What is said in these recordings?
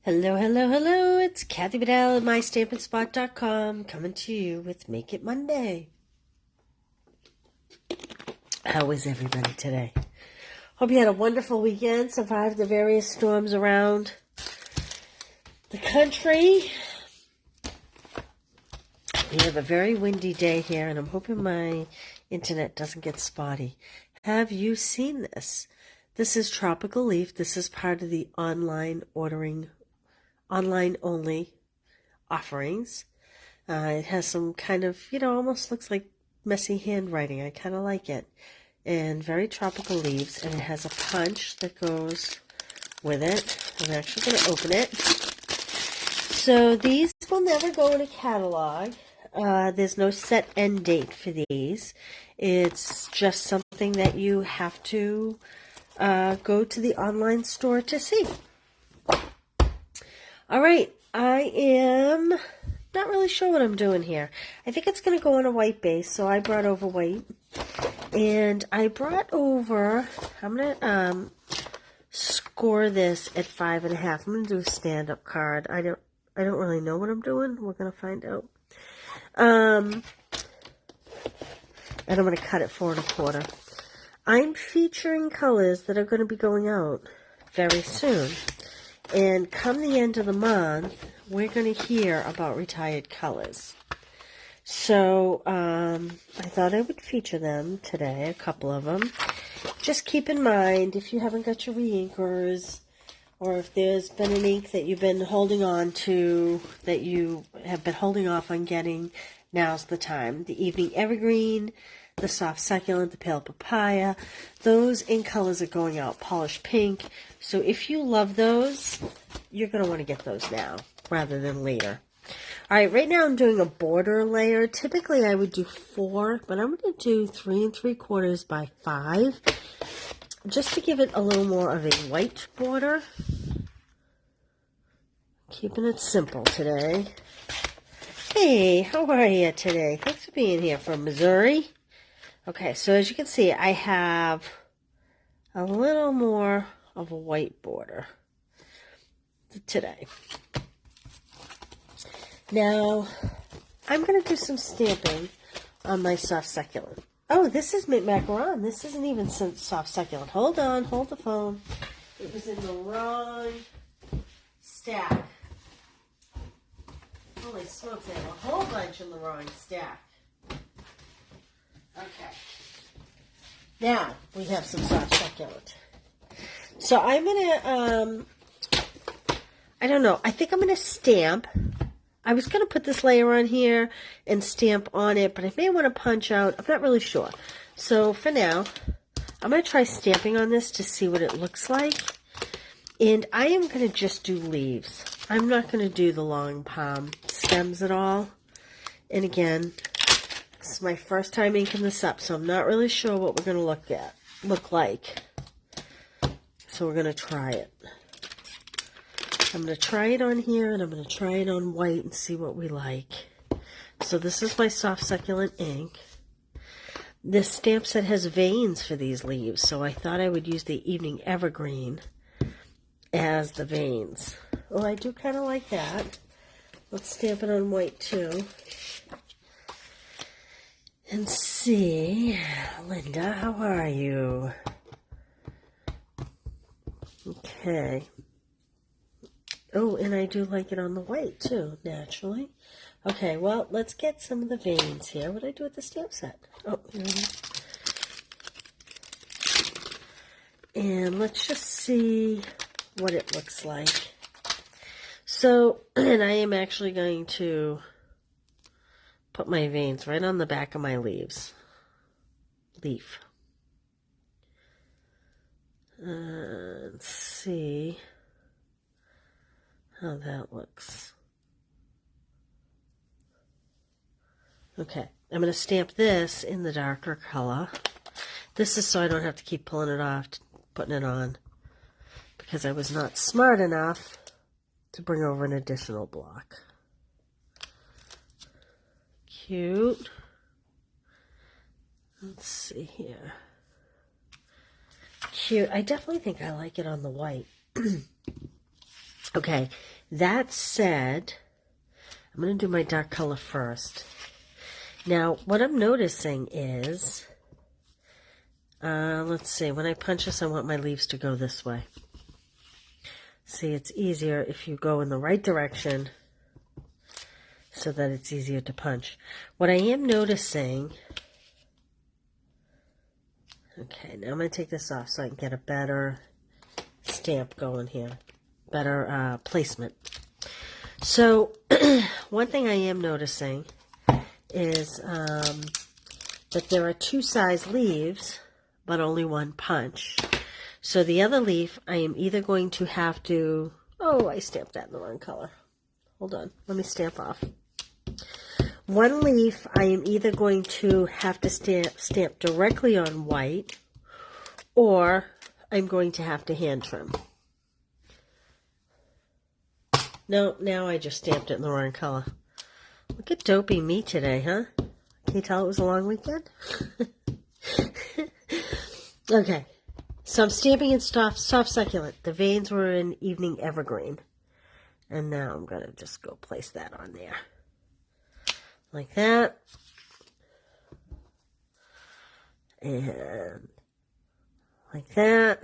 Hello, hello, hello. It's Kathy Bedell at MyStampin'Spot.com coming to you with Make It Monday. How is everybody today? Hope you had a wonderful weekend, survived the various storms around the country. We have a very windy day here, and I'm hoping my internet doesn't get spotty. Have you seen this? This is Tropical Leaf. This is part of the online only offerings. It has some kind of, almost looks like messy handwriting. I kind of like it. And very tropical leaves. And it has a punch that goes with it. I'm actually going to open it. So these will never go in a catalog. There's no set end date for these. It's just something that you have to go to the online store to see. All right, I am not really sure what I'm doing here. I think it's going to go on a white base, so I brought over white. And I brought over, I'm going to score this at 5.5. I'm going to do a stand-up card. I don't really know what I'm doing. We're going to find out. And I'm going to cut it 4 1/4. I'm featuring colors that are going to be going out very soon. And come the end of the month, we're going to hear about retired colors. So I thought I would feature them today, a couple of them. Just keep in mind, if you haven't got your re-inkers, or if there's been an ink that you've been holding on to, that you have been holding off on getting, now's the time. The Evening Evergreen, the Soft Succulent, the Pale Papaya, those ink colors are going out, Polished Pink. So if you love those, you're going to want to get those now rather than later. All right, right now I'm doing a border layer. Typically I would do 4, but I'm going to do 3 3/4 by 5, just to give it a little more of a white border. Keeping it simple today. Hey, how are you today? Thanks for being here from Missouri. Okay, so as you can see, I have a little more of a white border today. Now, I'm going to do some stamping on my soft succulent. Oh, this is macaron. This isn't even soft succulent. Hold on, hold the phone. It was in the wrong stack. Holy smokes, I have a whole bunch in the wrong stack. Okay. Now, we have some soft succulent. So I'm going to, I don't know, I think I'm going to stamp. I was going to put this layer on here and stamp on it, but I may want to punch out. I'm not really sure. So for now, I'm going to try stamping on this to see what it looks like. And I am going to just do leaves. I'm not going to do the long palm stems at all. And again, this is my first time inking this up, so I'm not really sure what we're going to look like. So we're going to try it. I'm going to try it on here, and I'm going to try it on white and see what we like. So this is my soft succulent ink. This stamp set has veins for these leaves, so I thought I would use the Evening Evergreen as the veins. Well, I do kind of like that. Let's stamp it on white too. And see, Linda, how are you? Okay. Oh, and I do like it on the white too, naturally. Okay, well, let's get some of the veins here. What did I do with the stamp set? Oh, here it is. And let's just see what it looks like. So, and I am actually going to put my veins right on the back of my leaf. Let's see how that looks. Okay, I'm going to stamp this in the darker color. This is so I don't have to keep pulling it off, putting it on, because I was not smart enough to bring over an additional block. Cute. Let's see here. Cute. I definitely think I like it on the white. Okay, that said, I'm going to do my dark color first. Now, what I'm noticing is, let's see, when I punch this, I want my leaves to go this way. See, it's easier if you go in the right direction so that it's easier to punch. What I am noticing, okay, now I'm going to take this off so I can get a better stamp going here, better placement. So, one thing I am noticing is that there are two size leaves, but only one punch. So the other leaf, I am either going to have to, oh, I stamped that in the wrong color. Hold on, let me stamp off. One leaf, I am either going to have to stamp directly on white, or I'm going to have to hand trim. No, now I just stamped it in the wrong color. Look at dopey me today, huh? Can you tell it was a long weekend? Okay, so I'm stamping in soft succulent. The veins were in evening evergreen. And now I'm going to just go place that on there. Like that. And like that.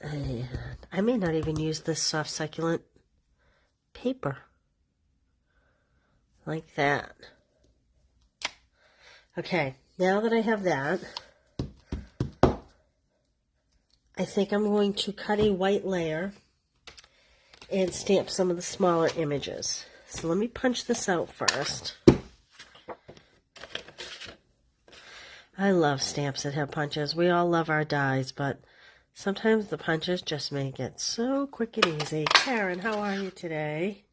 And I may not even use this soft succulent paper. Like that. Okay, now that I have that, I think I'm going to cut a white layer and stamp some of the smaller images. So let me punch this out first. I love stamps that have punches. We all love our dies, but sometimes the punches just make it so quick and easy. Karen, how are you today?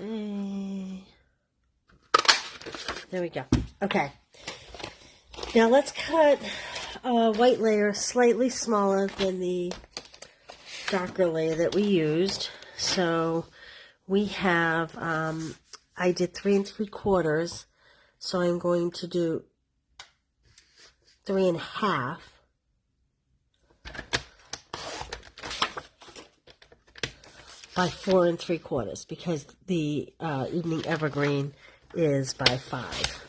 Okay. There we go. Okay. Now let's cut a white layer slightly smaller than the darker layer that we used. So we have, I did 3 3/4, so I'm going to do 3 1/2. By 4 3/4, because the evening evergreen is by 5.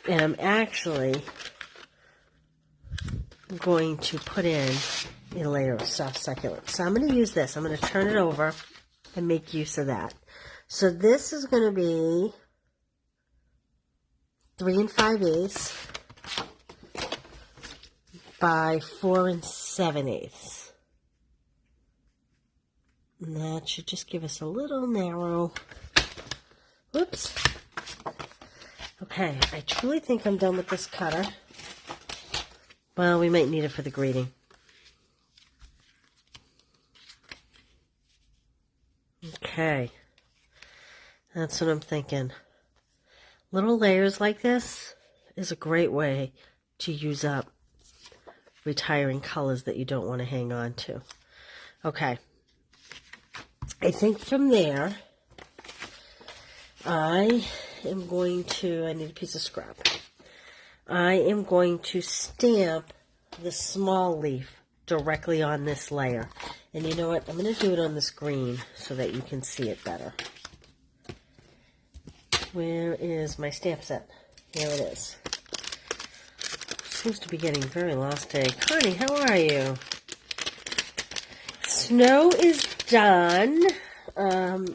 And I'm actually going to put in a layer of soft succulent. So I'm going to use this. I'm going to turn it over and make use of that. So this is going to be 3 5/8 by 4 7/8. And that should just give us a little narrow. Whoops. Okay, I truly think I'm done with this cutter. Well, we might need it for the greeting. Okay. That's what I'm thinking. Little layers like this is a great way to use up retiring colors that you don't want to hang on to. Okay. I think from there, I am going to, I need a piece of scrap. I am going to stamp the small leaf directly on this layer. And you know what? I'm going to do it on this green so that you can see it better. Where is my stamp set? Here it is. Seems to be getting very lost today. Connie, how are you? Snow is done.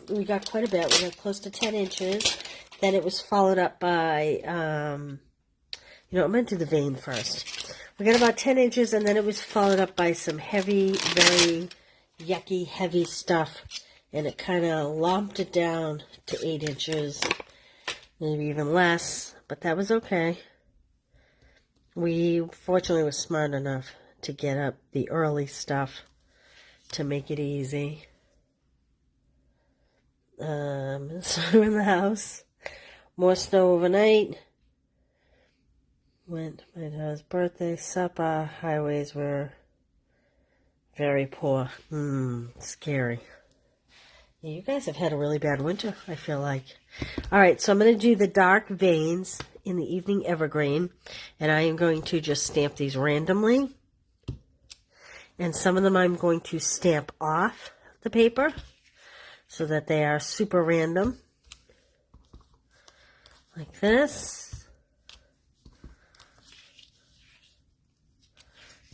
We got quite a bit. We got close to 10 inches. Then it was followed up by, I'm going to do the vein first. We got about 10 inches, and then it was followed up by some heavy, very yucky, heavy stuff. And it kind of lomped it down to 8 inches, maybe even less. But that was okay. We, fortunately, were smart enough to get up the early stuff to make it easy. So we're in the house. More snow overnight. Went to my dad's birthday supper. Highways were very poor. Scary. You guys have had a really bad winter, I feel like. All right, so I'm going to do the dark veins in the Evening Evergreen, and I am going to just stamp these randomly. And some of them I'm going to stamp off the paper so that they are super random. Like this.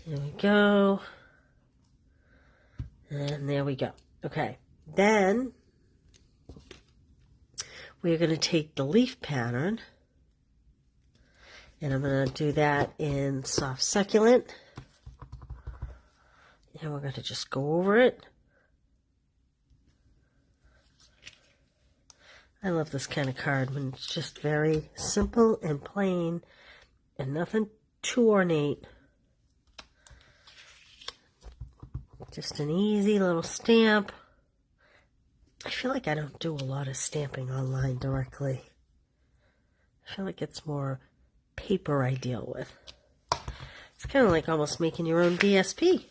There we go. And there we go. Okay. Then we're going to take the leaf pattern, and I'm going to do that in Soft Succulent. And we're going to just go over it. I love this kind of card when it's just very simple and plain and nothing too ornate. Just an easy little stamp. I feel like I don't do a lot of stamping online directly. I feel like it's more paper I deal with. It's kind of like almost making your own DSP.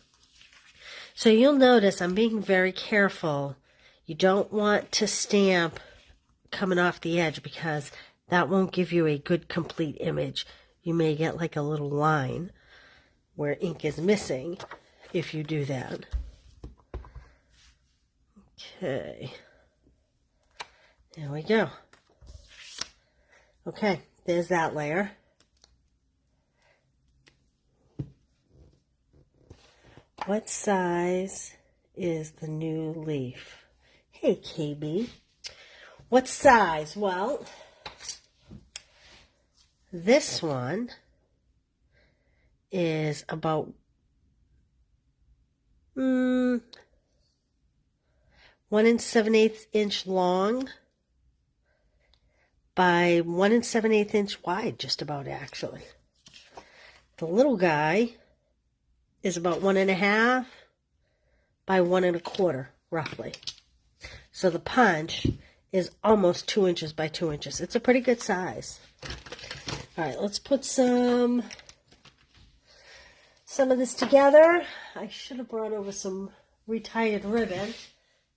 So you'll notice I'm being very careful. You don't want to stamp coming off the edge because that won't give you a good complete image. You may get like a little line where ink is missing if you do that. Okay. There we go. Okay, there's that layer. What size is the new leaf? Hey, KB. What size? Well, this one is about 1 7/8 inch long by 1 7/8 inch wide, just about actually. The little guy is about 1.5 by 1 1/4, roughly. So the punch is almost 2 inches by 2 inches. It's a pretty good size. All right, let's put some of this together. I should have brought over some retired ribbon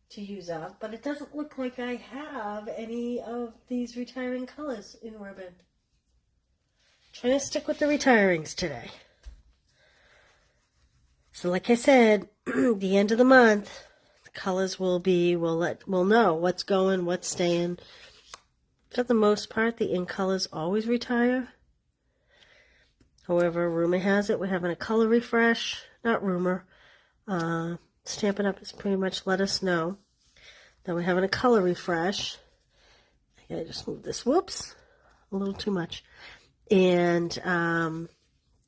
to use up, but it doesn't look like I have any of these retiring colors in ribbon. Trying to stick with the retirings today. So like I said, the end of the month, the colors will be, we'll know what's going, what's staying. For the most part, the ink colors always retire. However, rumor has it we're having a color refresh. Not rumor. Stampin' Up! Has pretty much let us know that we're having a color refresh. I gotta just move this. Whoops. A little too much. And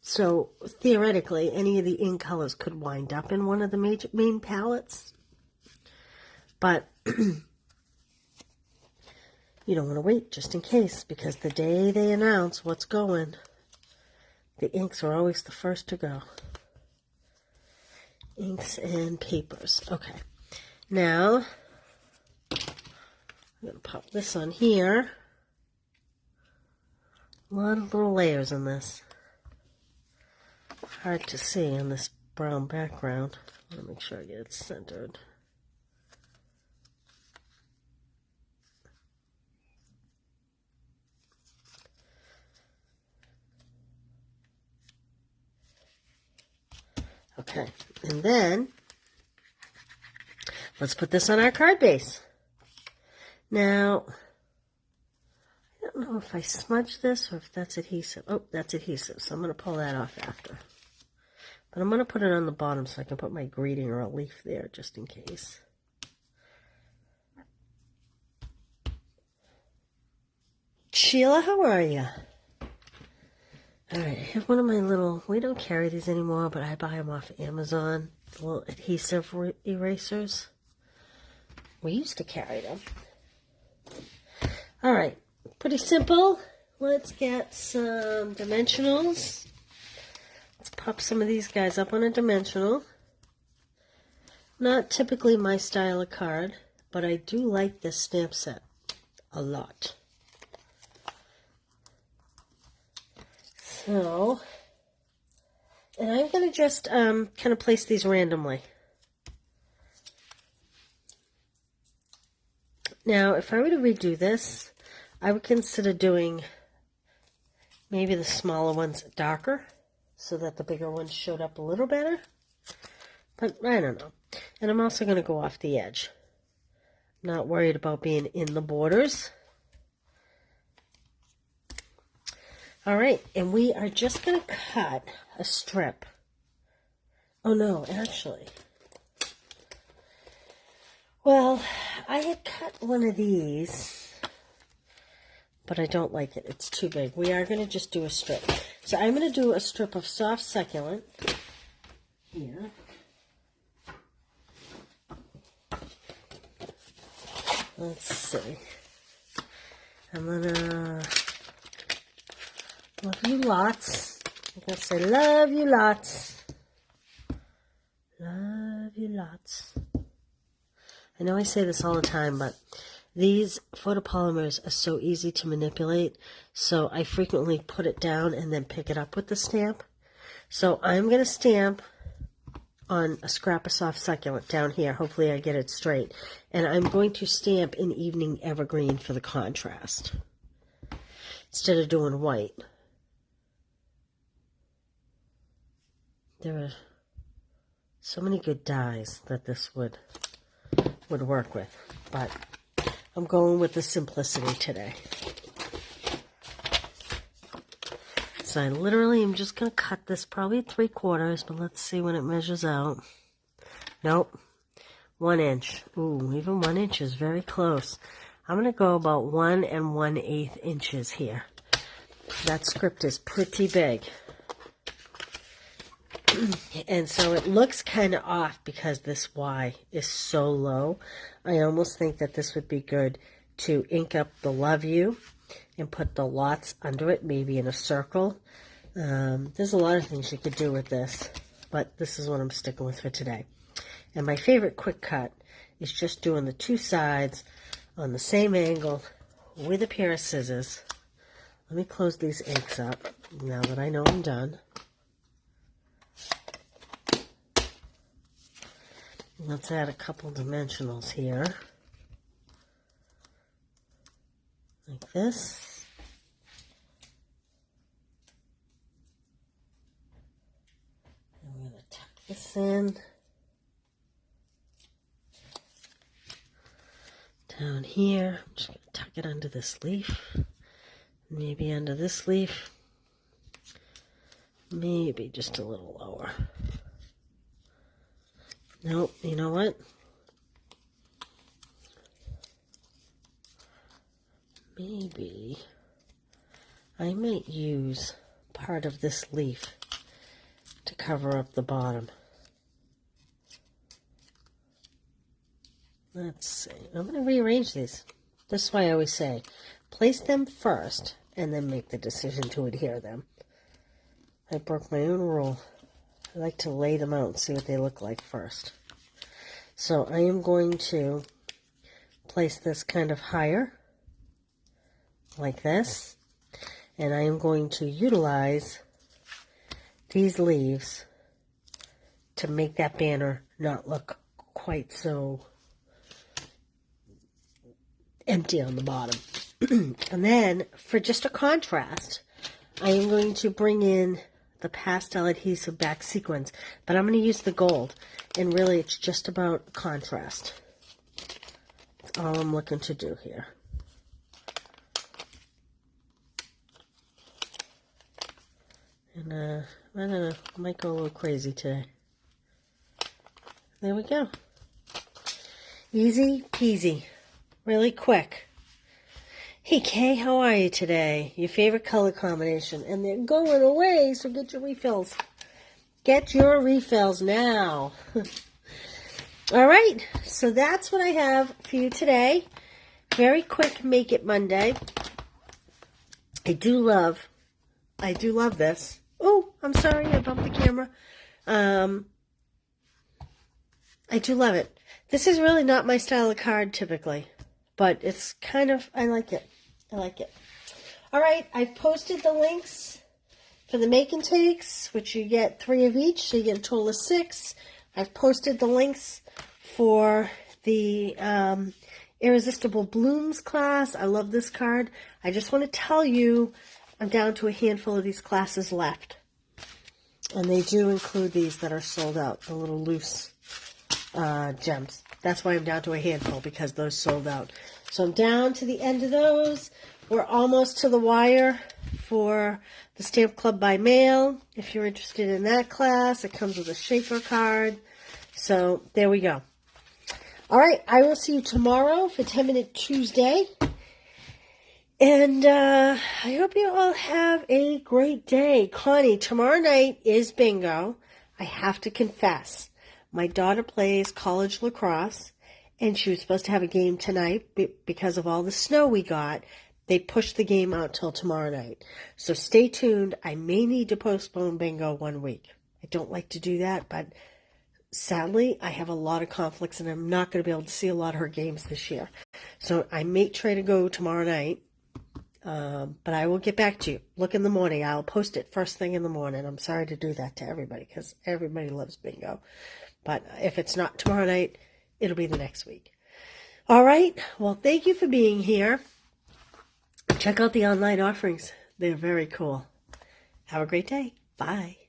so theoretically, any of the ink colors could wind up in one of the main palettes. But you don't want to wait just in case, because the day they announce what's going, the inks are always the first to go. Inks and papers. Okay. Now, I'm going to pop this on here. A lot of little layers in this. Hard to see on this brown background. I want to make sure I get it centered. Okay, and then let's put this on our card base. Now, I don't know if I smudge this or if that's adhesive. Oh, that's adhesive, so I'm going to pull that off after. But I'm going to put it on the bottom so I can put my greeting or a leaf there just in case. Sheila, how are you? All right, I have one of my little, we don't carry these anymore, but I buy them off Amazon, little adhesive erasers. We used to carry them. All right, pretty simple. Let's get some dimensionals. Let's pop some of these guys up on a dimensional. Not typically my style of card, but I do like this stamp set a lot. So, and I'm going to just kind of place these randomly. Now, if I were to redo this, I would consider doing maybe the smaller ones darker so that the bigger ones showed up a little better. But I don't know. And I'm also going to go off the edge. I'm not worried about being in the borders. All right, and we are just going to cut a strip. Oh no, actually. Well, I had cut one of these, but I don't like it. It's too big. We are going to just do a strip. So I'm going to do a strip of soft succulent here. Let's see. I'm going to love you lots. I'm going to say love you lots. Love you lots. I know I say this all the time, but these photopolymers are so easy to manipulate, so I frequently put it down and then pick it up with the stamp. So I'm going to stamp on a scrap of soft succulent down here. Hopefully I get it straight. And I'm going to stamp in Evening Evergreen for the contrast instead of doing white. There are so many good dyes that this would work with, but I'm going with the simplicity today. So I literally am just going to cut this probably at 3/4, but let's see when it measures out. Nope, 1 inch. Ooh, even 1 inch is very close. I'm going to go about 1 1/8 inches here. That script is pretty big. And so it looks kind of off because this Y is so low. I almost think that this would be good to ink up the love you and put the lots under it, maybe in a circle. There's a lot of things you could do with this, but this is what I'm sticking with for today. And my favorite quick cut is just doing the 2 sides on the same angle with a pair of scissors. Let me close these inks up now that I know I'm done. Let's add a couple dimensionals here, like this. And we're going to tuck this in. Down here, I'm just going to tuck it under this leaf, maybe under this leaf, maybe just a little lower. Nope, you know what? Maybe I might use part of this leaf to cover up the bottom. Let's see. I'm going to rearrange these. This is why I always say, place them first and then make the decision to adhere them. I broke my own rule. I like to lay them out and see what they look like first. So I am going to place this kind of higher, like this, and I am going to utilize these leaves to make that banner not look quite so empty on the bottom. And then, for just a contrast, I am going to bring in the pastel adhesive back sequins, but I'm going to use the gold, and really it's just about contrast. That's all I'm looking to do here. And I don't know, I might go a little crazy today. There we go. Easy peasy, really quick. Hey Kay, how are you today? Your favorite color combination. And they're going away, so get your refills. Get your refills now. All right, so that's what I have for you today. Very quick Make It Monday. I do love this. Oh, I'm sorry, I bumped the camera. I do love it. This is really not my style of card typically, but it's kind of, I like it. I like it. All right, I've posted the links for the make and takes, which you get 3 of each, so you get a total of 6. I've posted the links for the Irresistible Blooms class. I love this card. I just want to tell you, I'm down to a handful of these classes left. And they do include these that are sold out, the little loose gems. That's why I'm down to a handful, because those sold out. So I'm down to the end of those. We're almost to the wire for the Stamp Club by mail. If you're interested in that class, it comes with a shaker card. So there we go. All right, I will see you tomorrow for 10-Minute Tuesday. And I hope you all have a great day. Connie, tomorrow night is bingo. I have to confess, my daughter plays college lacrosse, and she was supposed to have a game tonight because of all the snow we got. They pushed the game out till tomorrow night. So stay tuned. I may need to postpone bingo 1 week. I don't like to do that, but sadly, I have a lot of conflicts, and I'm not going to be able to see a lot of her games this year. So I may try to go tomorrow night. But I will get back to you. Look in the morning. I'll post it first thing in the morning. I'm sorry to do that to everybody, because everybody loves bingo. But if it's not tomorrow night, it'll be the next week. All right. Well, thank you for being here. Check out the online offerings. They're very cool. Have a great day. Bye.